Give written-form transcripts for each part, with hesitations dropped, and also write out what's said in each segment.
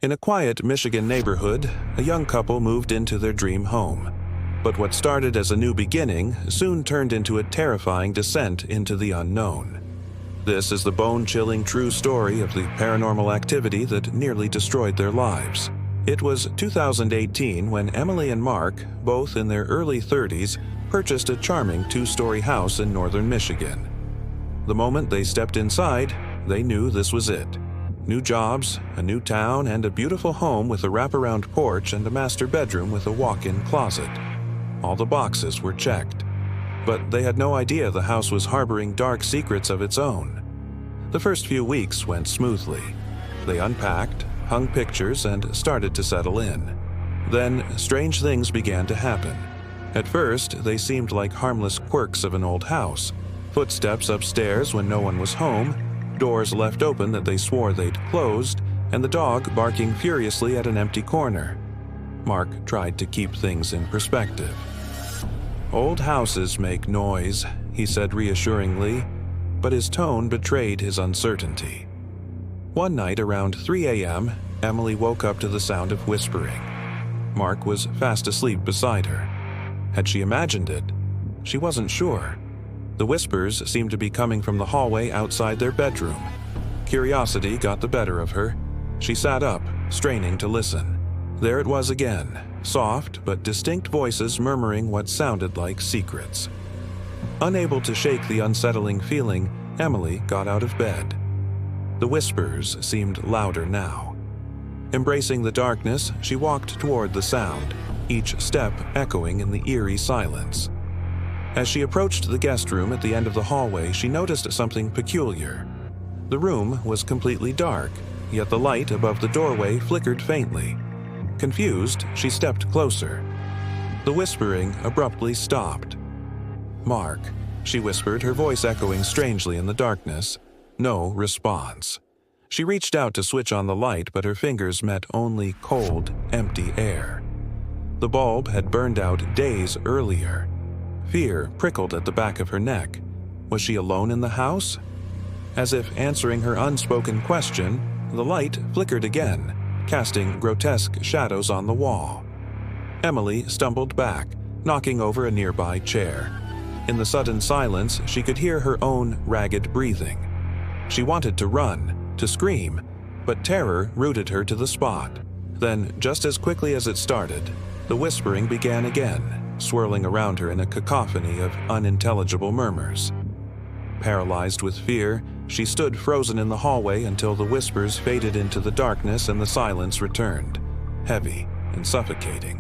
In a quiet Michigan neighborhood, a young couple moved into their dream home. But what started as a new beginning soon turned into a terrifying descent into the unknown. This is the bone-chilling true story of the paranormal activity that nearly destroyed their lives. It was 2018 when Emily and Mark, both in their early 30s, purchased a charming two-story house in northern Michigan. The moment they stepped inside, they knew this was it. New jobs, a new town, and a beautiful home with a wraparound porch and a master bedroom with a walk-in closet. All the boxes were checked. But they had no idea the house was harboring dark secrets of its own. The first few weeks went smoothly. They unpacked, hung pictures, and started to settle in. Then, strange things began to happen. At first, they seemed like harmless quirks of an old house. Footsteps upstairs when no one was home, doors left open that they swore they'd closed, and the dog barking furiously at an empty corner. Mark tried to keep things in perspective. "Old houses make noise," he said reassuringly, but his tone betrayed his uncertainty. One night around 3 a.m., Emily woke up to the sound of whispering. Mark was fast asleep beside her. Had she imagined it? She wasn't sure. The whispers seemed to be coming from the hallway outside their bedroom. Curiosity got the better of her. She sat up, straining to listen. There it was again, soft but distinct voices murmuring what sounded like secrets. Unable to shake the unsettling feeling, Emily got out of bed. The whispers seemed louder now. Embracing the darkness, she walked toward the sound, each step echoing in the eerie silence. As she approached the guest room at the end of the hallway, she noticed something peculiar. The room was completely dark, yet the light above the doorway flickered faintly. Confused, she stepped closer. The whispering abruptly stopped. "Mark," she whispered, her voice echoing strangely in the darkness. No response. She reached out to switch on the light, but her fingers met only cold, empty air. The bulb had burned out days earlier. Fear prickled at the back of her neck. Was she alone in the house? As if answering her unspoken question, the light flickered again, casting grotesque shadows on the wall. Emily stumbled back, knocking over a nearby chair. In the sudden silence, she could hear her own ragged breathing. She wanted to run, to scream, but terror rooted her to the spot. Then, just as quickly as it started, the whispering began again, swirling around her in a cacophony of unintelligible murmurs. Paralyzed with fear, she stood frozen in the hallway until the whispers faded into the darkness and the silence returned, heavy and suffocating.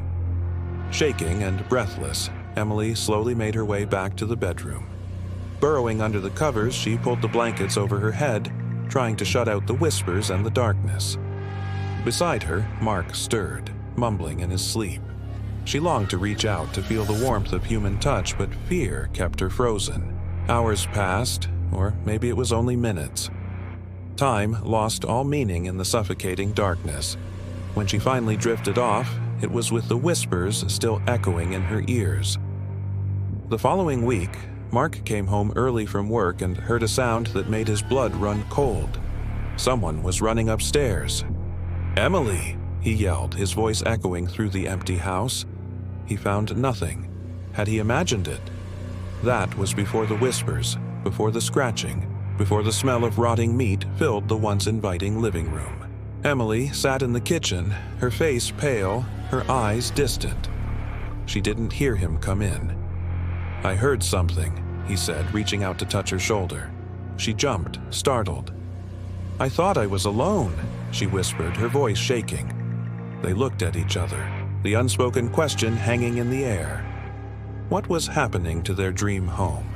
Shaking and breathless, Emily slowly made her way back to the bedroom. Burrowing under the covers, she pulled the blankets over her head, trying to shut out the whispers and the darkness. Beside her, Mark stirred, mumbling in his sleep. She longed to reach out to feel the warmth of human touch, but fear kept her frozen. Hours passed, or maybe it was only minutes. Time lost all meaning in the suffocating darkness. When she finally drifted off, it was with the whispers still echoing in her ears. The following week, Mark came home early from work and heard a sound that made his blood run cold. Someone was running upstairs. "Emily!" he yelled, his voice echoing through the empty house. He found nothing. Had he imagined it? That was before the whispers, before the scratching, before the smell of rotting meat filled the once inviting living room. Emily sat in the kitchen, her face pale, her eyes distant. She didn't hear him come in. "I heard something," he said, reaching out to touch her shoulder. She jumped, startled. "I thought I was alone," she whispered, her voice shaking. They looked at each other, the unspoken question hanging in the air. What was happening to their dream home?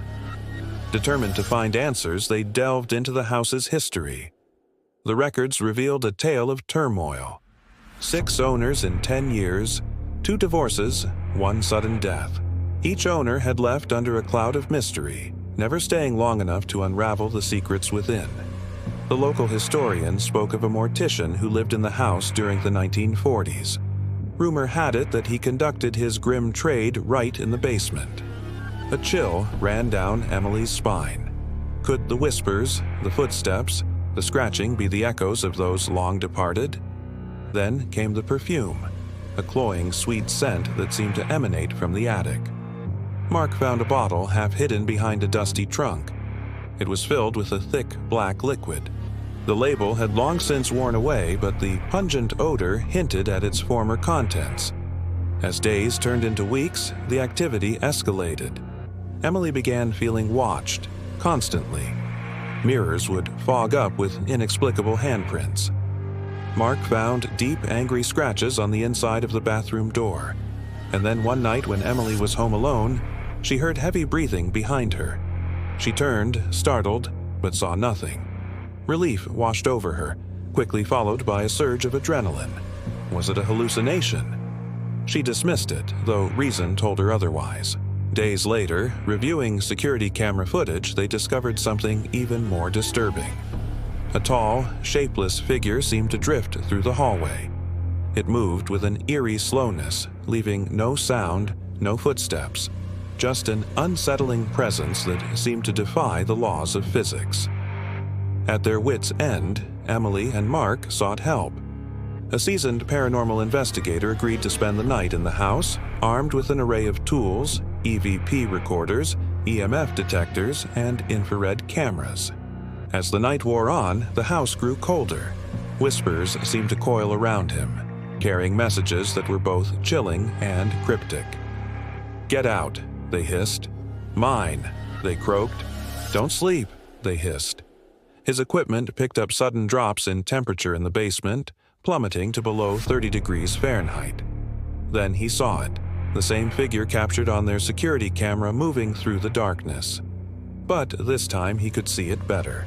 Determined to find answers, they delved into the house's history. The records revealed a tale of turmoil. 6 owners in 10 years, 2 divorces, 1 sudden death. Each owner had left under a cloud of mystery, never staying long enough to unravel the secrets within. The local historian spoke of a mortician who lived in the house during the 1940s. Rumor had it that he conducted his grim trade right in the basement. A chill ran down Emily's spine. Could the whispers, the footsteps, the scratching be the echoes of those long departed? Then came the perfume, a cloying, sweet scent that seemed to emanate from the attic. Mark found a bottle half hidden behind a dusty trunk. It was filled with a thick, black liquid. The label had long since worn away, but the pungent odor hinted at its former contents. As days turned into weeks, the activity escalated. Emily began feeling watched, constantly. Mirrors would fog up with inexplicable handprints. Mark found deep, angry scratches on the inside of the bathroom door. And then one night when Emily was home alone, she heard heavy breathing behind her. She turned, startled, but saw nothing. Relief washed over her, quickly followed by a surge of adrenaline. Was it a hallucination? She dismissed it, though reason told her otherwise. Days later, reviewing security camera footage, they discovered something even more disturbing. A tall, shapeless figure seemed to drift through the hallway. It moved with an eerie slowness, leaving no sound, no footsteps, just an unsettling presence that seemed to defy the laws of physics. At their wits' end, Emily and Mark sought help. A seasoned paranormal investigator agreed to spend the night in the house, armed with an array of tools, EVP recorders, EMF detectors, and infrared cameras. As the night wore on, the house grew colder. Whispers seemed to coil around him, carrying messages that were both chilling and cryptic. "Get out," they hissed. "Mine," they croaked. "Don't sleep," they hissed. His equipment picked up sudden drops in temperature in the basement, plummeting to below 30 degrees Fahrenheit. Then he saw it, the same figure captured on their security camera moving through the darkness. But this time he could see it better.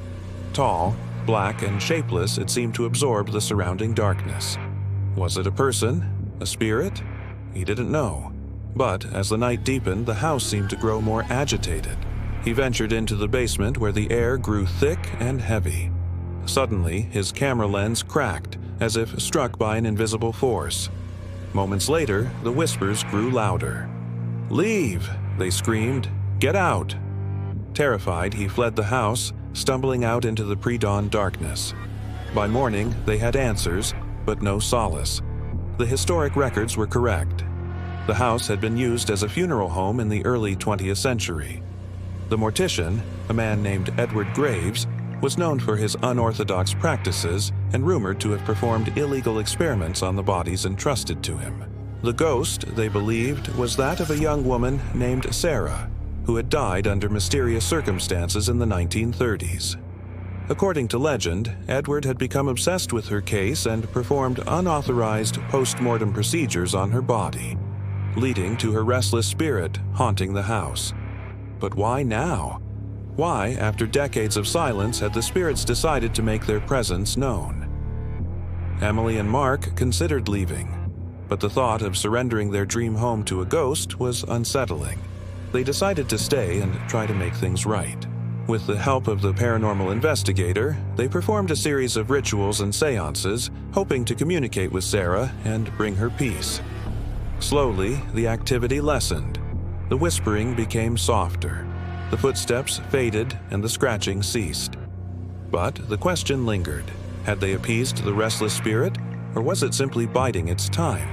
Tall, black, and shapeless, it seemed to absorb the surrounding darkness. Was it a person? A spirit? He didn't know. But as the night deepened, the house seemed to grow more agitated. He ventured into the basement where the air grew thick and heavy. Suddenly, his camera lens cracked, as if struck by an invisible force. Moments later, the whispers grew louder. "Leave!" they screamed. "Get out!" Terrified, he fled the house, stumbling out into the pre-dawn darkness. By morning, they had answers, but no solace. The historic records were correct. The house had been used as a funeral home in the early 20th century. The mortician, a man named Edward Graves, was known for his unorthodox practices and rumored to have performed illegal experiments on the bodies entrusted to him. The ghost, they believed, was that of a young woman named Sarah, who had died under mysterious circumstances in the 1930s. According to legend, Edward had become obsessed with her case and performed unauthorized post-mortem procedures on her body, leading to her restless spirit haunting the house. But why now? Why, after decades of silence, had the spirits decided to make their presence known? Emily and Mark considered leaving, but the thought of surrendering their dream home to a ghost was unsettling. They decided to stay and try to make things right. With the help of the paranormal investigator, they performed a series of rituals and seances, hoping to communicate with Sarah and bring her peace. Slowly, the activity lessened. The whispering became softer. The footsteps faded and the scratching ceased. But the question lingered. Had they appeased the restless spirit, or was it simply biding its time?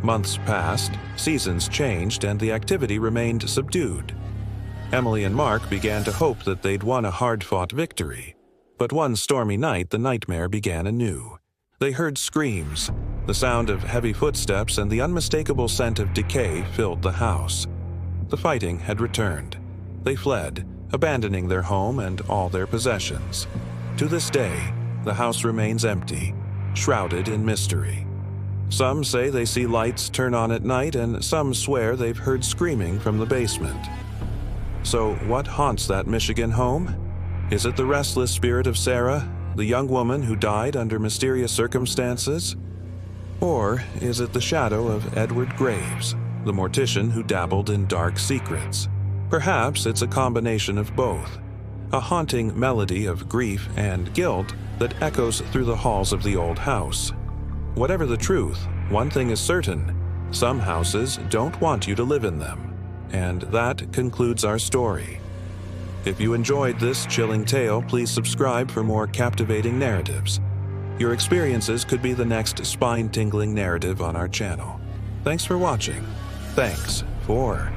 Months passed, seasons changed, and the activity remained subdued. Emily and Mark began to hope that they'd won a hard-fought victory. But one stormy night, the nightmare began anew. They heard screams. The sound of heavy footsteps and the unmistakable scent of decay filled the house. The fighting had returned. They fled, abandoning their home and all their possessions. To this day, the house remains empty, shrouded in mystery. Some say they see lights turn on at night, and some swear they've heard screaming from the basement. So what haunts that Michigan home? Is it the restless spirit of Sarah, the young woman who died under mysterious circumstances? Or is it the shadow of Edward Graves, the mortician who dabbled in dark secrets? Perhaps it's a combination of both, a haunting melody of grief and guilt that echoes through the halls of the old house. Whatever the truth, one thing is certain: some houses don't want you to live in them. And that concludes our story. If you enjoyed this chilling tale, please subscribe for more captivating narratives. Your experiences could be the next spine-tingling narrative on our channel. Thanks for watching. Thanks for